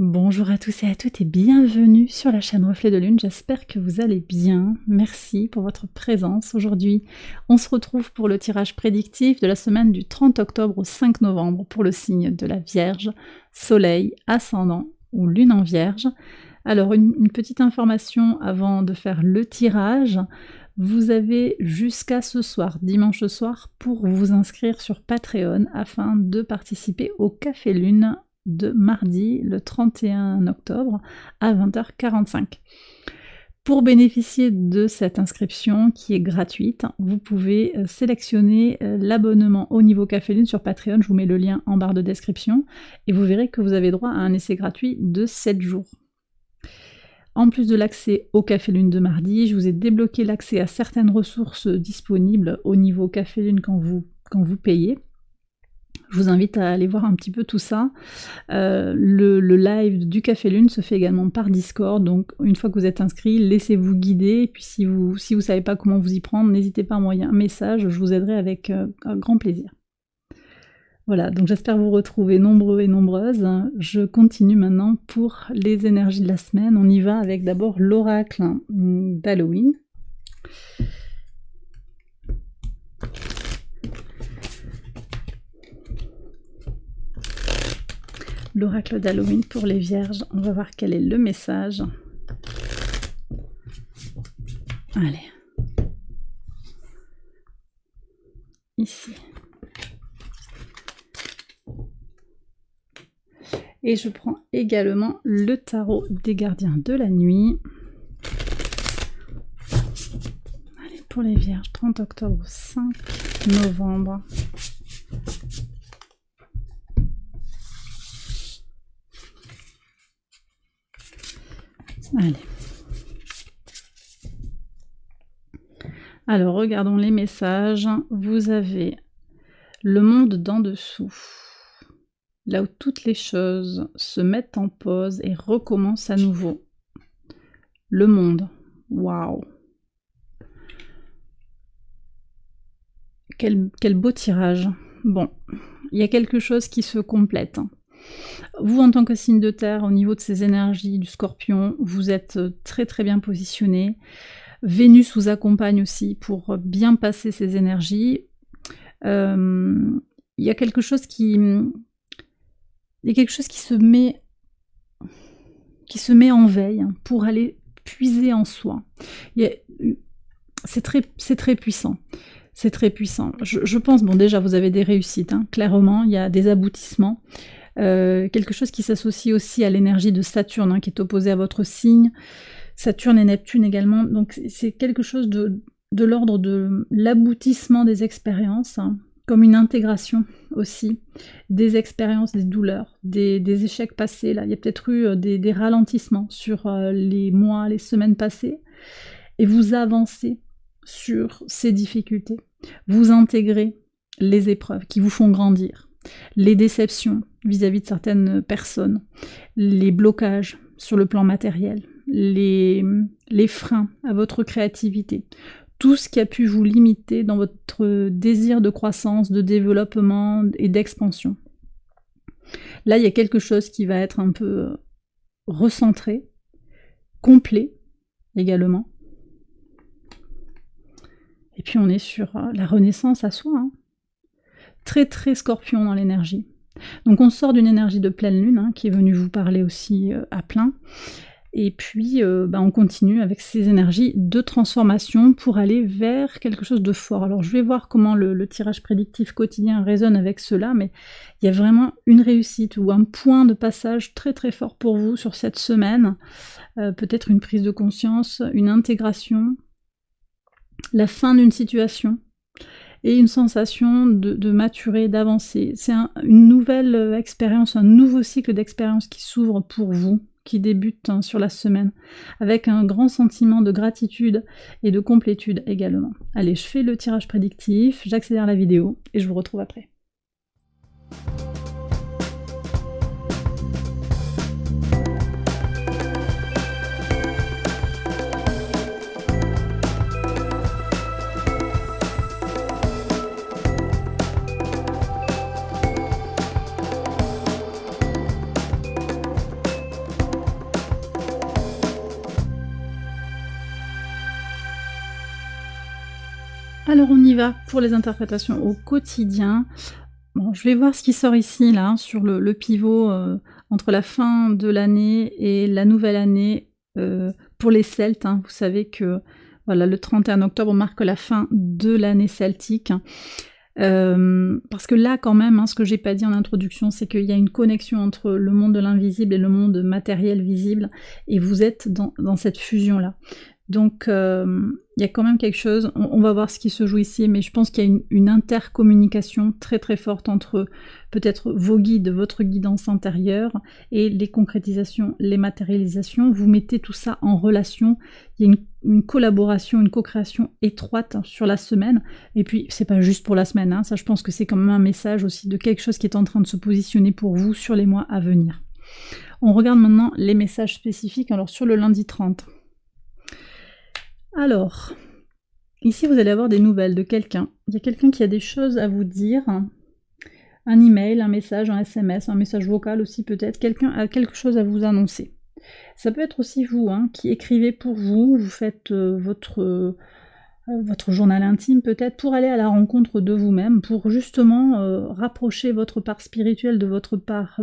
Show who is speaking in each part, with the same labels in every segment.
Speaker 1: Bonjour à tous et à toutes et bienvenue sur la chaîne Reflet de Lune, j'espère que vous allez bien. Merci pour votre présence. Aujourd'hui, on se retrouve pour le tirage prédictif de la semaine du 30 octobre au 5 novembre pour le signe de la Vierge, Soleil, Ascendant ou Lune en Vierge. Alors une petite information avant de faire le tirage, vous avez jusqu'à ce soir, dimanche soir, pour vous inscrire sur Patreon afin de participer au Café Lune de mardi le 31 octobre à 20h45. Pour bénéficier de cette inscription qui est gratuite, vous pouvez sélectionner l'abonnement au niveau Café Lune sur Patreon, je vous mets le lien en barre de description, et vous verrez que vous avez droit à un essai gratuit de 7 jours. En plus de l'accès au Café Lune de mardi, je vous ai débloqué l'accès à certaines ressources disponibles au niveau Café Lune quand vous payez. Je vous invite à aller voir un petit peu tout ça. Le live du Café Lune se fait également par Discord, donc une fois que vous êtes inscrit, laissez-vous guider, et puis si vous savez pas comment vous y prendre, n'hésitez pas à m'envoyer un message, je vous aiderai avec un grand plaisir. Voilà, donc j'espère vous retrouver nombreux et nombreuses. Je continue maintenant pour les énergies de la semaine. On y va avec d'abord l'oracle d'Halloween. L'oracle d'Halloween pour les Vierges, on va voir quel est le message. Allez. Ici. Et je prends également le tarot des gardiens de la nuit. Allez, pour les Vierges, 30 octobre, 5 novembre. Allez. Alors, regardons les messages. Vous avez le monde d'en dessous, là où toutes les choses se mettent en pause et recommencent à nouveau. Le monde, waouh! Quel beau tirage. Bon, il y a quelque chose qui se complète. Vous, en tant que signe de terre, au niveau de ces énergies du Scorpion, vous êtes très très bien positionné. Vénus vous accompagne aussi pour bien passer ces énergies. Il y a quelque chose qui se met en veille pour aller puiser en soi. C'est très puissant. C'est très puissant. Je pense, bon déjà vous avez des réussites, clairement, il y a des aboutissements. Quelque chose qui s'associe aussi à l'énergie de Saturne, qui est opposée à votre signe. Saturne et Neptune également, donc c'est quelque chose de l'ordre de l'aboutissement des expériences, comme une intégration aussi, des expériences, des douleurs, des échecs passés. Là, il y a peut-être eu des ralentissements sur les mois, les semaines passées, et vous avancez sur ces difficultés. Vous intégrez les épreuves qui vous font grandir, les déceptions vis-à-vis de certaines personnes, les blocages sur le plan matériel, les freins à votre créativité, tout ce qui a pu vous limiter dans votre désir de croissance, de développement et d'expansion. Là, il y a quelque chose qui va être un peu recentré, complet également. Et puis on est sur la renaissance à soi, très très Scorpion dans l'énergie. Donc on sort d'une énergie de pleine lune qui est venue vous parler aussi à plein. Et puis on continue avec ces énergies de transformation pour aller vers quelque chose de fort. Alors je vais voir comment le tirage prédictif quotidien résonne avec cela, mais il y a vraiment une réussite ou un point de passage très très fort pour vous sur cette semaine. Peut-être une prise de conscience, une intégration, la fin d'une situation et une sensation de maturer, d'avancer. C'est une nouvelle expérience, un nouveau cycle d'expérience qui s'ouvre pour vous, qui débute sur la semaine, avec un grand sentiment de gratitude et de complétude également. Allez, je fais le tirage prédictif, j'accélère la vidéo et je vous retrouve après. Alors on y va pour les interprétations au quotidien. Bon, je vais voir ce qui sort ici là, sur le pivot, entre la fin de l'année et la nouvelle année, pour les Celtes, hein. Vous savez que, voilà, le 31 octobre marque la fin de l'année celtique. Parce que là quand même, hein, ce que j'ai pas dit en introduction, c'est qu'il y a une connexion entre le monde de l'invisible et le monde matériel visible, et vous êtes dans cette fusion-là. Donc il y a quand même quelque chose, on va voir ce qui se joue ici, mais je pense qu'il y a une intercommunication très très forte entre peut-être vos guides, votre guidance intérieure et les concrétisations, les matérialisations. Vous mettez tout ça en relation, il y a une collaboration, une co-création étroite sur la semaine, et puis c'est pas juste pour la semaine, hein, ça je pense que c'est quand même un message aussi de quelque chose qui est en train de se positionner pour vous sur les mois à venir. On regarde maintenant les messages spécifiques, alors sur le lundi 30. Alors, ici vous allez avoir des nouvelles de quelqu'un. Il y a quelqu'un qui a des choses à vous dire, un email, un message, un SMS, un message vocal aussi peut-être, quelqu'un a quelque chose à vous annoncer. Ça peut être aussi vous, hein, qui écrivez pour vous, vous faites votre journal intime peut-être, pour aller à la rencontre de vous-même, pour justement rapprocher votre part spirituelle de votre part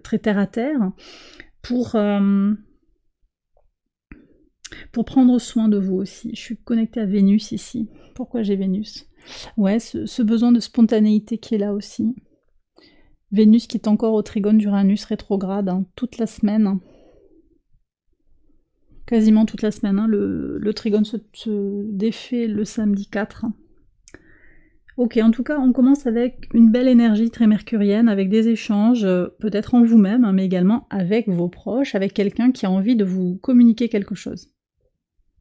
Speaker 1: très terre à terre, pour prendre soin de vous aussi. Je suis connectée à Vénus ici. Pourquoi j'ai Vénus? Ouais, ce besoin de spontanéité qui est là aussi. Vénus qui est encore au trigone d'Uranus rétrograde, hein, toute la semaine. Hein. Quasiment toute la semaine. Hein. Le trigone se défait le samedi 4. Ok, en tout cas, on commence avec une belle énergie très mercurienne, avec des échanges, peut-être en vous-même, hein, mais également avec vos proches, avec quelqu'un qui a envie de vous communiquer quelque chose.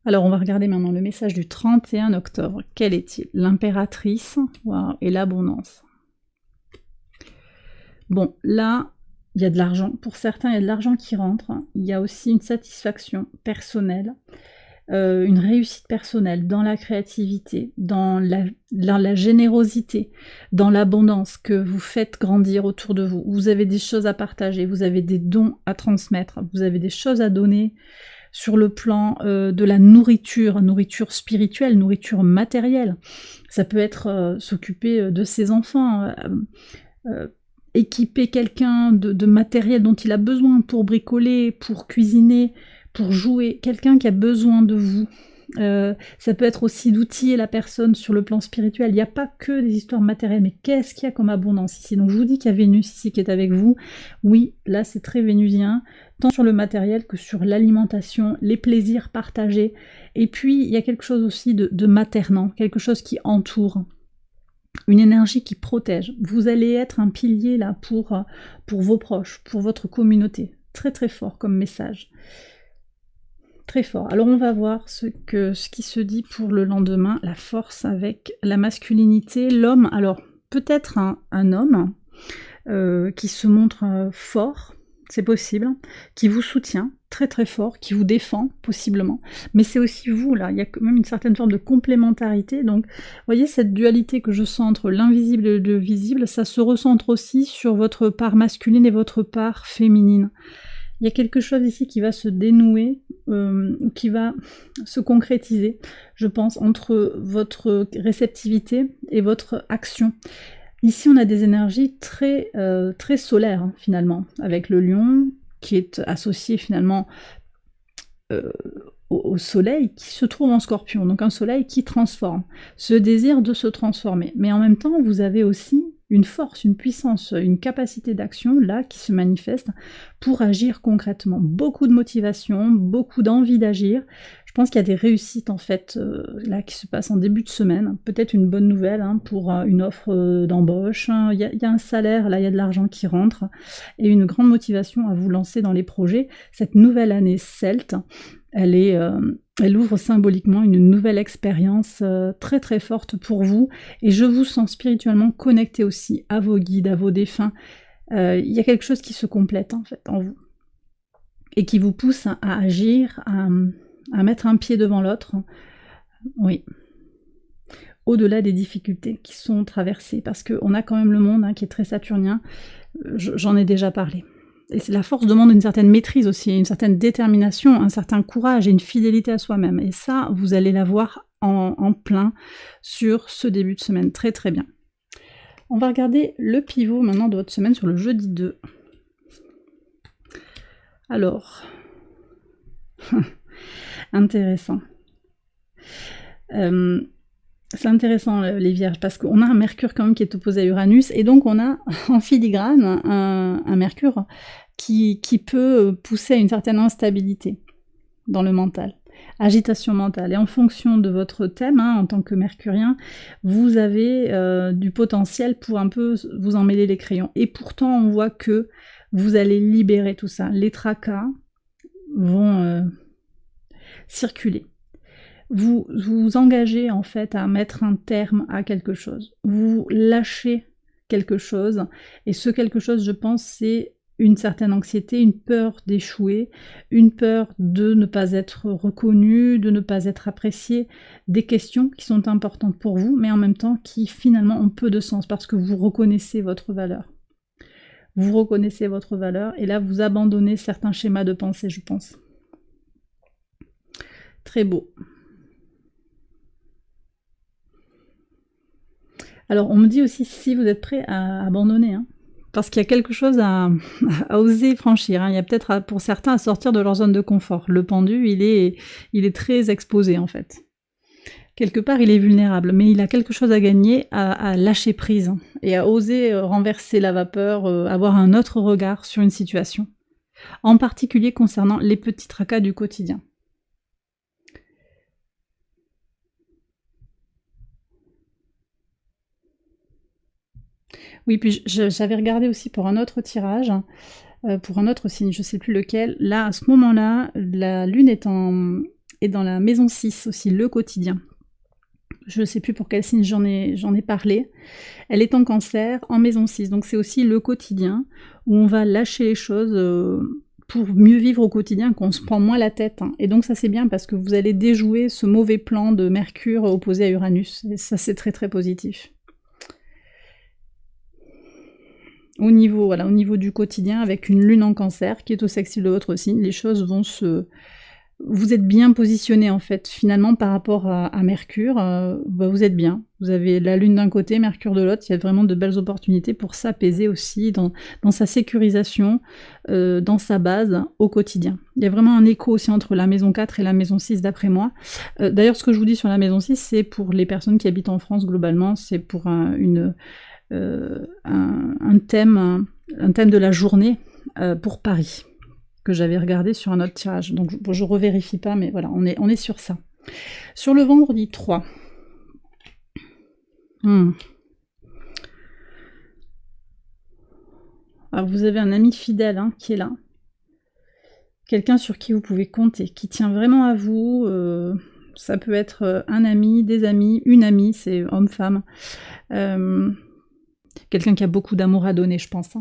Speaker 1: Alors on va regarder maintenant le message du 31 octobre. Quel est-il? L'impératrice, wow, et l'abondance. Bon, là, il y a de l'argent. Pour certains, il y a de l'argent qui rentre. Il y a aussi une satisfaction personnelle, une réussite personnelle dans la créativité, dans la générosité, dans l'abondance que vous faites grandir autour de vous. Vous avez des choses à partager, vous avez des dons à transmettre, vous avez des choses à donner sur le plan de la nourriture spirituelle, nourriture matérielle. Ça peut être s'occuper de ses enfants, équiper quelqu'un de matériel dont il a besoin pour bricoler, pour cuisiner, pour jouer, quelqu'un qui a besoin de vous. Ça peut être aussi d'outiller la personne sur le plan spirituel. Il n'y a pas que des histoires matérielles, mais qu'est-ce qu'il y a comme abondance ici? Donc je vous dis qu'il y a Vénus ici qui est avec vous. Oui, là c'est très vénusien, tant sur le matériel que sur l'alimentation, les plaisirs partagés. Et puis il y a quelque chose aussi de maternant, quelque chose qui entoure. Une énergie qui protège. Vous allez être un pilier là pour vos proches, pour votre communauté. Très très fort comme message. Très fort. Alors on va voir ce qui se dit pour le lendemain, la force avec la masculinité, l'homme, alors peut-être un homme qui se montre fort, c'est possible, qui vous soutient très très fort, qui vous défend possiblement, mais c'est aussi vous là, il y a quand même une certaine forme de complémentarité, donc vous voyez cette dualité que je sens entre l'invisible et le visible, ça se recentre aussi sur votre part masculine et votre part féminine. Il y a quelque chose ici qui va se dénouer, qui va se concrétiser, je pense, entre votre réceptivité et votre action. Ici, on a des énergies très, très solaires, hein, finalement, avec le lion, qui est associé finalement au soleil, qui se trouve en scorpion, donc un soleil qui transforme, ce désir de se transformer. Mais en même temps, vous avez aussi une force, une puissance, une capacité d'action là qui se manifeste pour agir concrètement. Beaucoup de motivation, beaucoup d'envie d'agir. Je pense qu'il y a des réussites en fait là qui se passent en début de semaine. Peut-être une bonne nouvelle hein, pour une offre d'embauche. Il y a un salaire, là il y a de l'argent qui rentre et une grande motivation à vous lancer dans les projets. Cette nouvelle année celte, elle ouvre symboliquement une nouvelle expérience très très forte pour vous et je vous sens spirituellement connecté aussi à vos guides, à vos défunts. Il y a quelque chose qui se complète en fait en vous et qui vous pousse à agir, à mettre un pied devant l'autre. Oui. Au-delà des difficultés qui sont traversées parce qu'on a quand même le monde hein, qui est très saturnien, j'en ai déjà parlé. Et la force demande une certaine maîtrise aussi, une certaine détermination, un certain courage et une fidélité à soi-même. Et ça, vous allez l'avoir en plein sur ce début de semaine. Très très bien. On va regarder le pivot maintenant de votre semaine sur le jeudi 2. Alors, intéressant. C'est intéressant les Vierges, parce qu'on a un Mercure quand même qui est opposé à Uranus, et donc on a en filigrane un Mercure qui peut pousser à une certaine instabilité dans le mental, agitation mentale. Et en fonction de votre thème, en tant que mercurien, vous avez du potentiel pour un peu vous emmêler les crayons. Et pourtant, on voit que vous allez libérer tout ça. Les tracas vont circuler. Vous vous engagez en fait à mettre un terme à quelque chose. Vous lâchez quelque chose, et ce quelque chose, je pense, c'est une certaine anxiété, une peur d'échouer, une peur de ne pas être reconnu, de ne pas être apprécié, des questions qui sont importantes pour vous, mais en même temps qui finalement ont peu de sens, parce que vous reconnaissez votre valeur. Vous reconnaissez votre valeur, et là vous abandonnez certains schémas de pensée, je pense. Très beau. Alors on me dit aussi si vous êtes prêt à abandonner, parce qu'il y a quelque chose à oser franchir. Il y a peut-être pour certains à sortir de leur zone de confort. Le pendu, il est très exposé en fait. Quelque part, il est vulnérable, mais il a quelque chose à gagner à lâcher prise et à oser renverser la vapeur, avoir un autre regard sur une situation. En particulier concernant les petits tracas du quotidien. Oui, puis j'avais regardé aussi pour un autre tirage, pour un autre signe, je ne sais plus lequel. Là, à ce moment-là, la Lune est dans la maison 6 aussi, le quotidien. Je ne sais plus pour quel signe j'en ai parlé. Elle est en Cancer, en maison 6, donc c'est aussi le quotidien, où on va lâcher les choses pour mieux vivre au quotidien, qu'on se prend moins la tête. Et donc ça c'est bien, parce que vous allez déjouer ce mauvais plan de Mercure opposé à Uranus, et ça c'est très très positif. Au niveau du quotidien, avec une lune en Cancer, qui est au sextile de votre signe, les choses vont vous êtes bien positionné en fait, finalement par rapport à Mercure, vous êtes bien. Vous avez la lune d'un côté, Mercure de l'autre, il y a vraiment de belles opportunités pour s'apaiser aussi dans sa sécurisation, dans sa base au quotidien. Il y a vraiment un écho aussi entre la maison 4 et la maison 6 d'après moi. D'ailleurs, ce que je vous dis sur la maison 6, c'est pour les personnes qui habitent en France globalement, c'est pour un thème de la journée pour Paris, que j'avais regardé sur un autre tirage. Donc je revérifie pas, mais voilà, on est sur ça. Sur le vendredi 3. Alors vous avez un ami fidèle qui est là. Quelqu'un sur qui vous pouvez compter, qui tient vraiment à vous. Ça peut être un ami, des amis, une amie, c'est homme-femme. Quelqu'un qui a beaucoup d'amour à donner, je pense.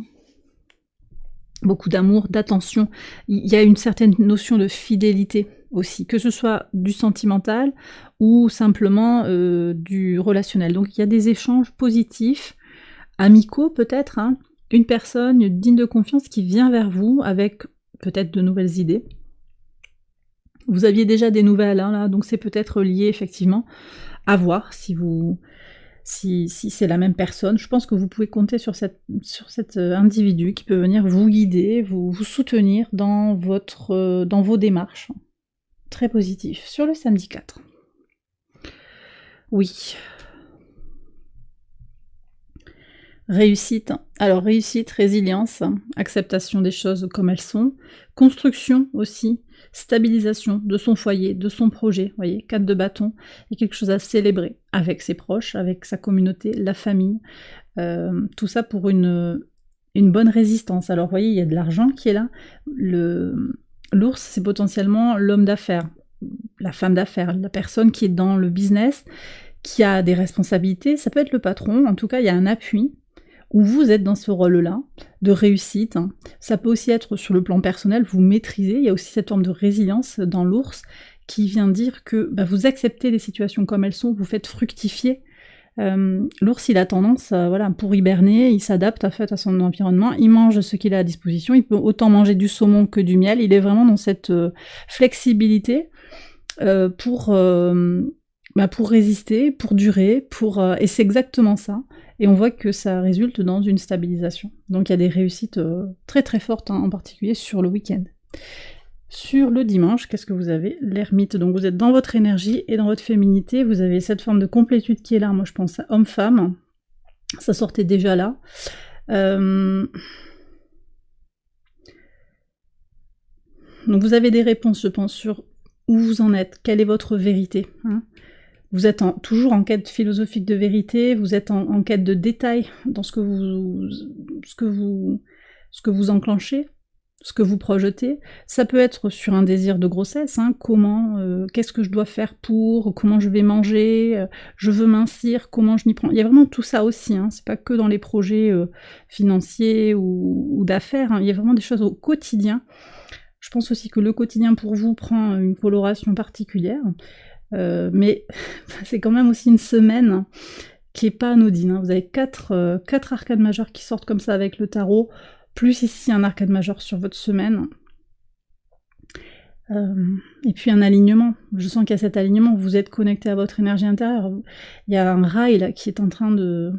Speaker 1: Beaucoup d'amour, d'attention. Il y a une certaine notion de fidélité aussi, que ce soit du sentimental ou simplement du relationnel. Donc il y a des échanges positifs, amicaux peut-être, une personne digne de confiance qui vient vers vous avec peut-être de nouvelles idées. Vous aviez déjà des nouvelles, là, donc c'est peut-être lié effectivement à voir si c'est la même personne. Je pense que vous pouvez compter sur cet individu qui peut venir vous guider, vous soutenir dans vos démarches. Très positif. Sur le samedi 4. Oui. Réussite. Alors réussite, résilience, acceptation des choses comme elles sont, construction aussi, stabilisation de son foyer, de son projet, vous voyez, 4 de bâton, il y a quelque chose à célébrer avec ses proches, avec sa communauté, la famille, tout ça pour une bonne résistance. Alors vous voyez, il y a de l'argent qui est là, l'ours c'est potentiellement l'homme d'affaires, la femme d'affaires, la personne qui est dans le business, qui a des responsabilités, ça peut être le patron, en tout cas il y a un appui, où vous êtes dans ce rôle-là, de réussite. Ça peut aussi être sur le plan personnel, vous maîtrisez, il y a aussi cette forme de résilience dans l'ours, qui vient dire que vous acceptez les situations comme elles sont, vous faites fructifier. L'ours, il a tendance, pour hiberner, il s'adapte à son environnement, il mange ce qu'il a à disposition, il peut autant manger du saumon que du miel, il est vraiment dans cette flexibilité pour Bah, pour résister, pour durer, et c'est exactement ça. Et on voit que ça résulte dans une stabilisation. Donc il y a des réussites, très, très fortes, hein, en particulier sur le week-end. Sur le dimanche, qu'est-ce que vous avez? L'ermite, donc vous êtes dans votre énergie et dans votre féminité, vous avez cette forme de complétude qui est là, moi je pense à homme-femme, ça sortait déjà là. Donc vous avez des réponses, je pense, sur où vous en êtes, quelle est votre vérité, hein. Vous êtes toujours en quête philosophique de vérité, vous êtes en quête de détails dans ce que vous enclenchez, ce que vous projetez. Ça peut être sur un désir de grossesse, hein, qu'est-ce que je dois faire comment je vais manger, je veux mincir, comment je m'y prends. Il y a vraiment tout ça aussi, hein, c'est pas que dans les projets financiers ou d'affaires, hein, il y a vraiment des choses au quotidien. Je pense aussi que le quotidien pour vous prend une coloration particulière. Mais c'est quand même aussi une semaine qui est pas anodine, hein. Vous avez 4 arcades majeures qui sortent comme ça avec le tarot, plus ici un arcade majeur sur votre semaine. Et puis un alignement. Je sens qu'il y a cet alignement, vous êtes connecté à votre énergie intérieure. Il y a un rail là qui est en train de...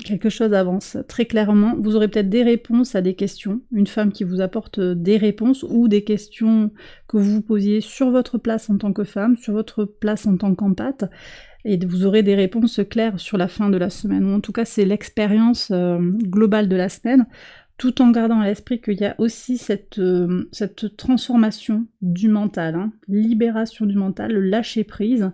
Speaker 1: quelque chose avance, très clairement. Vous aurez peut-être des réponses à des questions, une femme qui vous apporte des réponses, ou des questions que vous vous posiez sur votre place en tant que femme, sur votre place en tant qu'empathe, et vous aurez des réponses claires sur la fin de la semaine, ou en tout cas c'est l'expérience globale de la semaine, tout en gardant à l'esprit qu'il y a aussi cette transformation du mental, hein, libération du mental, le lâcher prise,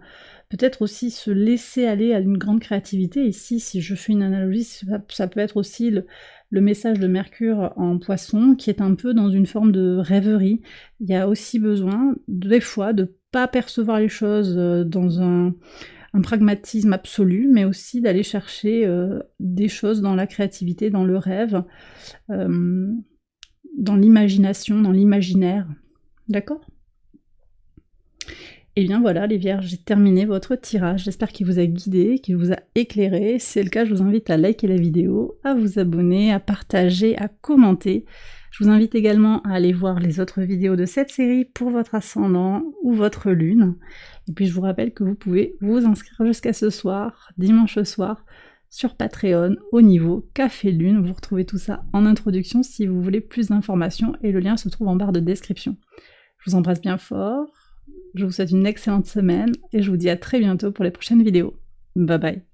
Speaker 1: peut-être aussi se laisser aller à une grande créativité. Ici, si je fais une analogie, ça peut être aussi le message de Mercure en Poisson, qui est un peu dans une forme de rêverie. Il y a aussi besoin, des fois, de pas percevoir les choses dans un pragmatisme absolu, mais aussi d'aller chercher des choses dans la créativité, dans le rêve, dans l'imagination, dans l'imaginaire. D'accord ? Et bien voilà les Vierges, j'ai terminé votre tirage, j'espère qu'il vous a guidé, qu'il vous a éclairé. Si c'est le cas, je vous invite à liker la vidéo, à vous abonner, à partager, à commenter. Je vous invite également à aller voir les autres vidéos de cette série pour votre ascendant ou votre lune. Et puis je vous rappelle que vous pouvez vous inscrire jusqu'à ce soir, dimanche soir, sur Patreon au niveau Café Lune. Vous retrouvez tout ça en introduction si vous voulez plus d'informations et le lien se trouve en barre de description. Je vous embrasse bien fort. Je vous souhaite une excellente semaine et je vous dis à très bientôt pour les prochaines vidéos. Bye bye.